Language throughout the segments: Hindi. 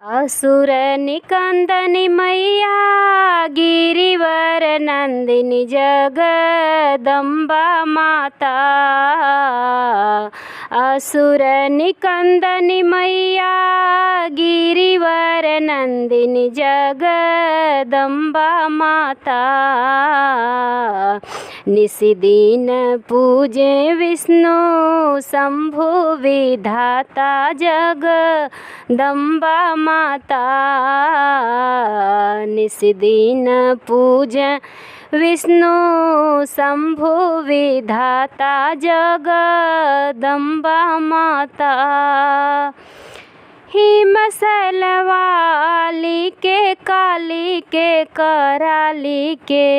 असुर निकंदनी मैया गिरिवर नंदिनी जगदम्बा माता। असुर निकंदनी मैया गिरिवर नंदिनी जगदम्बा माता। निशिदिन पूजे विष्णु शंभु विधाता जगदम्बा माता। निशिदिन पूजे विष्णु शंभु विधाता जगदम्बा माता। हिमशैल वाली के काली के कराली के।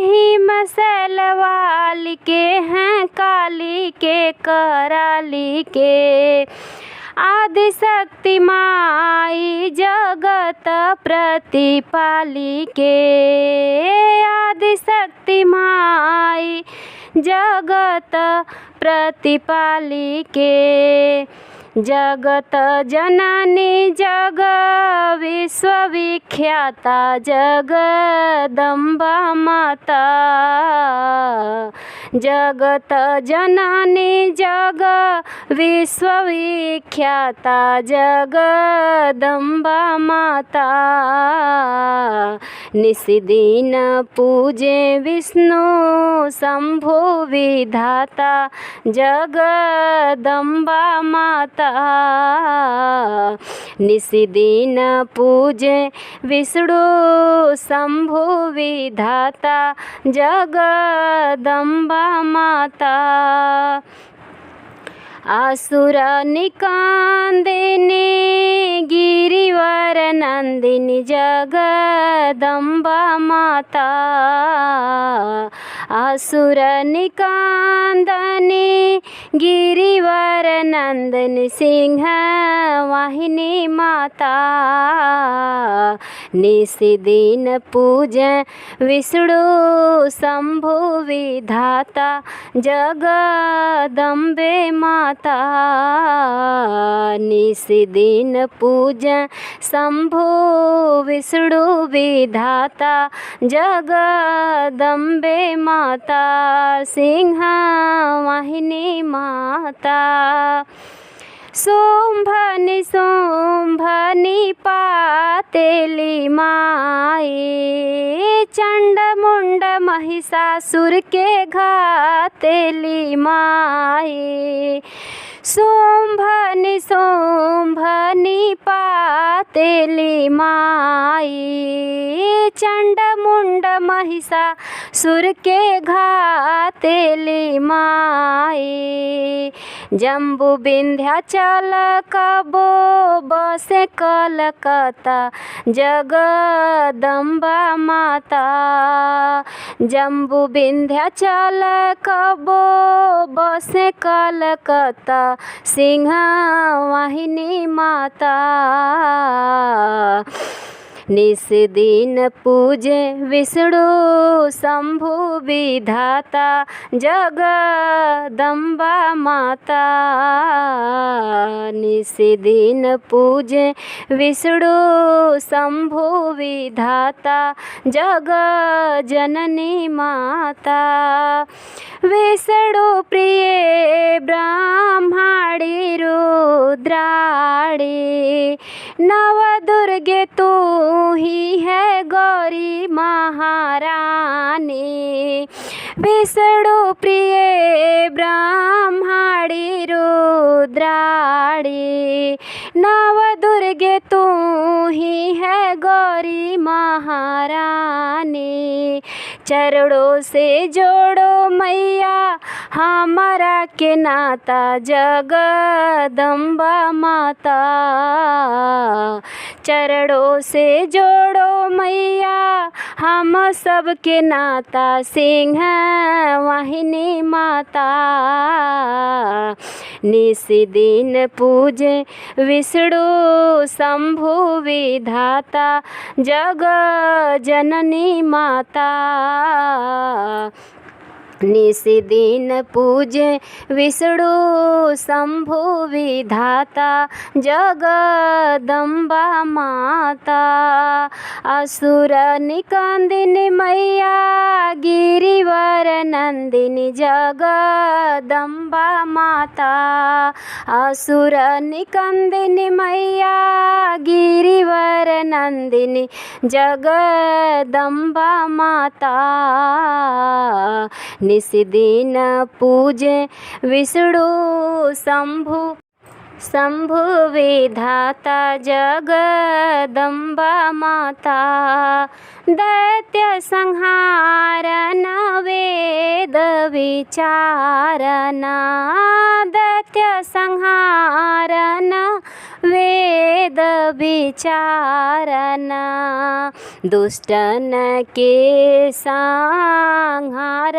हिमशैल वाली के हैं काली के कराली के। आदि शक्ति माई जगत प्रतिपाली के। आदि शक्ति माई जगत प्रतिपाली के। जगत जननी जग विश्वविख्याता जगदम्बा माता। जगत जननी जग विश्वविख्याता जगदम्बा माता। निशिदिन पूजे विष्णु शंभु विधाता जगदम्बा माता। निशिदिन पूजे विष्णु शंभु विधाता जगदम्बा माता। असुर निकंदिनी गिरिवर नंदिनी जगदम्बा माता। असुर निकंदनी गिरिवर नंदन सिंह वाहिनी माता। निशिदिन पूजे विष्णु शंभु विधाता जगदम्बे माता। निशिदिन पूजे शंभु विष्णु विधाता जगदम्बे माता। सिंह वाहिनी माता। शुंभनि शुंभनि पातेली माई। चंड मुंड महिषासुर के घातेली माई। शुंभनि शुंभनि पातेली माई। चंड मुंड महिषासुर के घातेली माई। जम्बू विंध्याचल कबो बसे कलकत्ता जगदम्बा माता। जम्बू विंध्याचल कबो बसे कलकत्ता सिंह वाहिनी माता। निशिदिन पूजे विष्णु शंभु विधाता जगदम्बा माता। निशिदिन पूजे विष्णु शंभु विधाता जग जननी माता। विष्णु प्रिय ब्रह्माणी रुद्राणी। नव दुर्गे तू ही है गौरी महारानी। विष्णु प्रिय ब्रह्माणी रुद्राणी। नव दुर्गे तू ही है गौरी महारानी। चरणों से जोड़ो मैया हमारा के नाता जगदम्बा माता। चरणों से जोड़ो मैया हम सब के नाता सिंह वाहिनी माता। निशिदिन पूजे विष्णु शंभु विधाता जग जननी माता। निशिदिन पूजे विष्णु शंभु विधाता जगदम्बा माता। असुर निकंदिनी मैया गिरिवर नंदिनी जगदम्बा माता। असुर निकंदिनी मैया गिरिवर नंदिनी जगदम्बा माता। निशिदिन पूजे विष्णु शंभु विधाता जगदम्बा माता। दैत्य संहारन वेद विचारना। दैत्य संहारन वेद विचारना। दुष्टन के संहार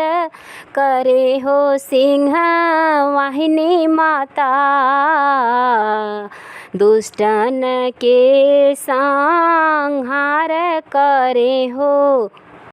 करे हो सिंह वाहिनी माता। दुष्टन के संहार करे हो